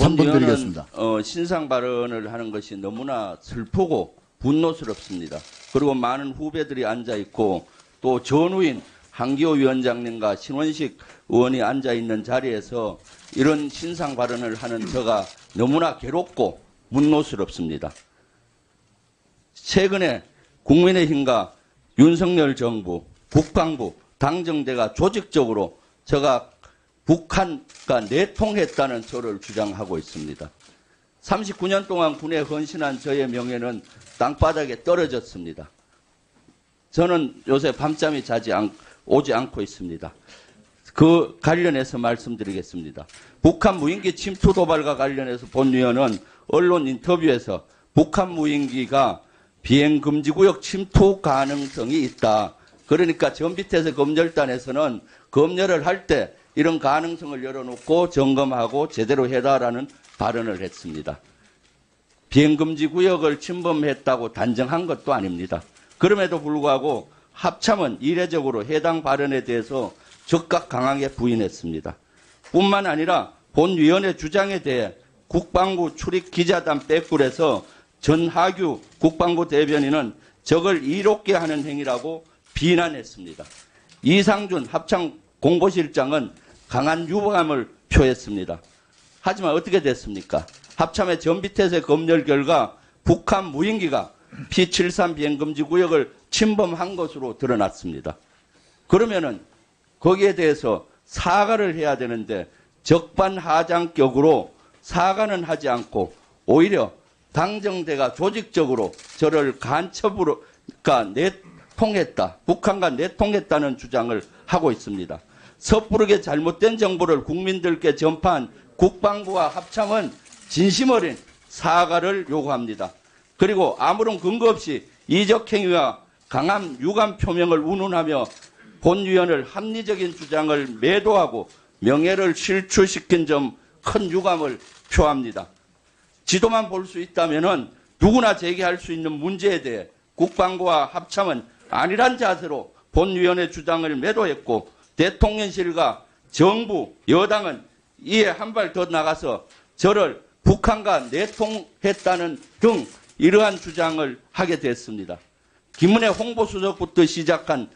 3분 드리겠습니다. 신상 발언을 하는 것이 너무나 슬프고 분노스럽습니다. 그리고 많은 후배들이 앉아 있고 또 전후인 한기호 위원장님과 신원식 의원이 앉아 있는 자리에서 이런 신상 발언을 하는 저가 너무나 괴롭고 분노스럽습니다. 최근에 국민의힘과 윤석열 정부, 국방부, 당정대가 조직적으로 저가 북한과 내통했다는 저를 주장하고 있습니다. 39년 동안 군에 헌신한 저의 명예는 땅바닥에 떨어졌습니다. 저는 요새 밤잠이 오지 않고 있습니다. 그 관련해서 말씀드리겠습니다. 북한 무인기 침투 도발과 관련해서 본위원은 언론 인터뷰에서 북한 무인기가 비행금지구역 침투 가능성이 있다. 그러니까 전비태세 검열단에서는 검열을 할 때 이런 가능성을 열어놓고 점검하고 제대로 해달라는 발언을 했습니다. 비행금지 구역을 침범했다고 단정한 것도 아닙니다. 그럼에도 불구하고 합참은 이례적으로 해당 발언에 대해서 즉각 강하게 부인했습니다. 뿐만 아니라 본위원회 주장에 대해 국방부 출입 기자단 백굴에서 전하규 국방부 대변인은 적을 이롭게 하는 행위라고 비난했습니다. 이상준 합참 공보실장은 강한 유감을 표했습니다. 하지만 어떻게 됐습니까? 합참의 전비태세 검열 결과 북한 무인기가 P-73 비행금지 구역을 침범한 것으로 드러났습니다. 그러면은 거기에 대해서 사과를 해야 되는데 적반하장격으로 사과는 하지 않고 오히려 당정대가 조직적으로 저를 간첩으로 내통했다, 북한과 내통했다는 주장을 하고 있습니다. 섣부르게 잘못된 정보를 국민들께 전파한 국방부와 합참은 진심 어린 사과를 요구합니다. 그리고 아무런 근거 없이 이적 행위와 강한 유감 표명을 운운하며 본위원을 합리적인 주장을 매도하고 명예를 실추시킨 점 큰 유감을 표합니다. 지도만 볼 수 있다면 누구나 제기할 수 있는 문제에 대해 국방부와 합참은 안일한 자세로 본위원의 주장을 매도했고 대통령실과 정부, 여당은 이에 한 발 더 나가서 저를 북한과 내통했다는 등 이러한 주장을 하게 됐습니다. 김은혜 홍보수석부터 시작한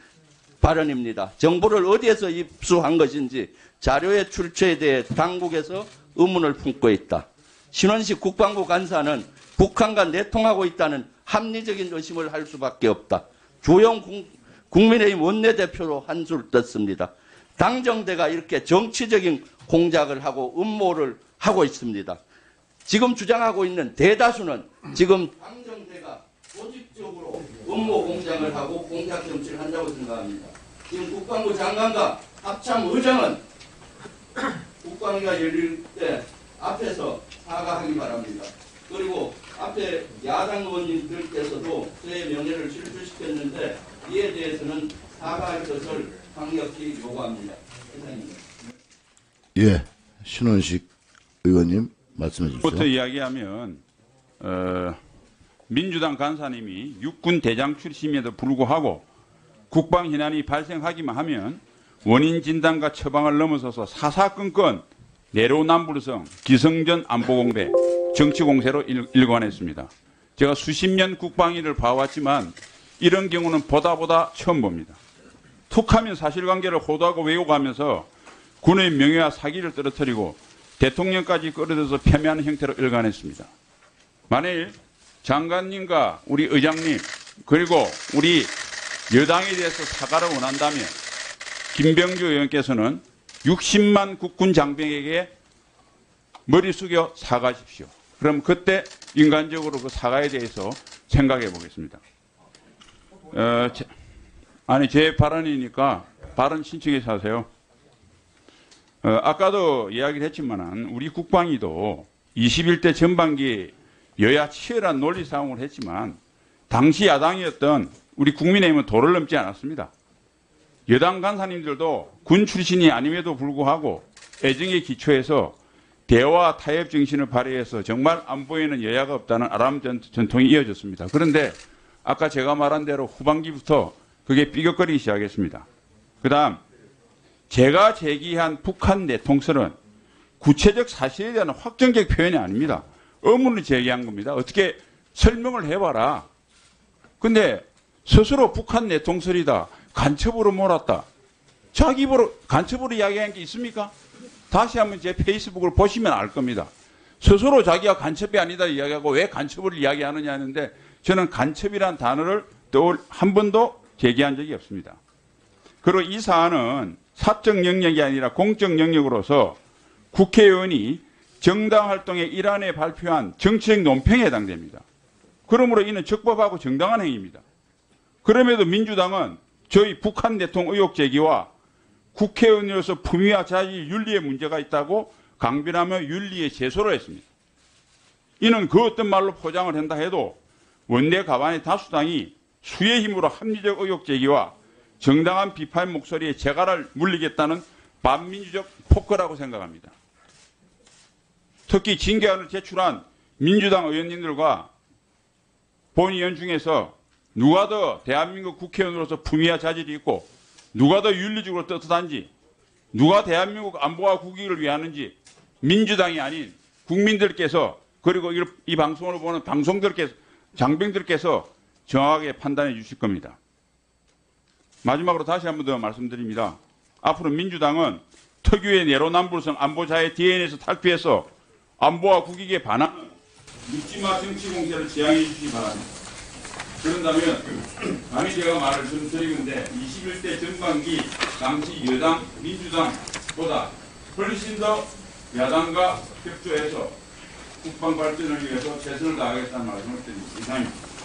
발언입니다. 정보를 어디에서 입수한 것인지 자료의 출처에 대해 당국에서 의문을 품고 있다. 신원식 국방부 간사는 북한과 내통하고 있다는 합리적인 의심을 할 수밖에 없다. 조영 국민의힘 원내대표로 한술 떴습니다. 당정대가 이렇게 정치적인 공작을 하고 음모를 하고 있습니다. 지금 주장하고 있는 대다수는 지금 당정대가 조직적으로 음모 공작을 하고 공작 정치를 한다고 생각합니다. 지금 국방부 장관과 합참 의장은 국방위가 열릴 때 앞에서 사과하기 바랍니다. 그리고 앞에 야당 의원님들께서도 저의 명예를 실추시켰는데 이에 대해서는 사과할 것을 강력히 요구합니다. 이상입니다. 예, 신원식 의원님 말씀해 주십시오. 부터 이야기하면 민주당 간사님이 육군 대장 출신임에도 불구하고 국방 현안이 발생하기만 하면 원인 진단과 처방을 넘어서서 사사건건 내로남불성 기성전 안보공배 정치공세로 일관했습니다. 제가 수십 년 국방위를 봐왔지만 이런 경우는 보다 처음 봅니다. 툭하면 사실관계를 호도하고 왜곡하면서 군의 명예와 사기를 떨어뜨리고 대통령까지 끌어들여서 패배하는 형태로 일관했습니다. 만일 장관님과 우리 의장님 그리고 우리 여당에 대해서 사과를 원한다면 김병주 의원께서는 60만 국군 장병에게 머리 숙여 사과하십시오. 그럼 그때 인간적으로 그 사과에 대해서 생각해 보겠습니다. 제 발언이니까 발언 신청해서 하세요. 아까도 이야기를 했지만 우리 국방위도 21대 전반기 여야 치열한 논리 싸움을 했지만 당시 야당이었던 우리 국민의힘은 도를 넘지 않았습니다. 여당 간사님들도 군 출신이 아님에도 불구하고 애정에 기초해서 대화 타협 정신을 발휘해서 정말 안보에는 여야가 없다는 아람 전통이 이어졌습니다. 그런데 아까 제가 말한 대로 후반기부터 그게 삐걱거리기 시작했습니다. 그 다음 제가 제기한 북한 내통설은 구체적 사실에 대한 확정적 표현이 아닙니다. 의문을 제기한 겁니다. 어떻게 설명을 해봐라. 근데 스스로 북한 내통설이다. 간첩으로 몰았다. 자기 입으로 간첩으로 이야기한 게 있습니까? 다시 한번 제 페이스북을 보시면 알 겁니다. 스스로 자기가 간첩이 아니다 이야기하고 왜 간첩을 이야기하느냐 하는데 저는 간첩이란 단어를 한 번도 제기한 적이 없습니다. 그리고 이 사안은 사적 영역이 아니라 공적 영역으로서 국회의원이 정당 활동의 일환에 발표한 정치적 논평에 해당됩니다. 그러므로 이는 적법하고 정당한 행위입니다. 그럼에도 민주당은 저희 북한 내통 의혹 제기와 국회의원으로서 품위와 자질, 윤리에 문제가 있다고 강변하며 윤리에 제소를 했습니다. 이는 그 어떤 말로 포장을 한다 해도 원내 과반의 다수당이 수의 힘으로 합리적 의혹 제기와 정당한 비판 목소리에 재갈을 물리겠다는 반민주적 포커라고 생각합니다. 특히 징계안을 제출한 민주당 의원님들과 본의원 중에서 누가 더 대한민국 국회의원으로서 품위와 자질이 있고 누가 더 윤리적으로 떳떳한지 누가 대한민국 안보와 국익을 위하는지 민주당이 아닌 국민들께서 그리고 이 방송을 보는 방송들께서 장병들께서 정확하게 판단해 주실 겁니다. 마지막으로 다시 한 번 더 말씀드립니다. 앞으로 민주당은 특유의 내로남불성 안보자의 DNA에서 탈피해서 안보와 국익에 반하는 묻지마 정치 공세를 지향해 주시기 바랍니다. 그런다면 감히 제가 말을 좀 드리는데 21대 전반기 당시 여당 민주당보다 훨씬 더 야당과 협조해서 국방 발전을 위해서 최선을 다하겠다는 말씀을 드립니다. 이상입니다.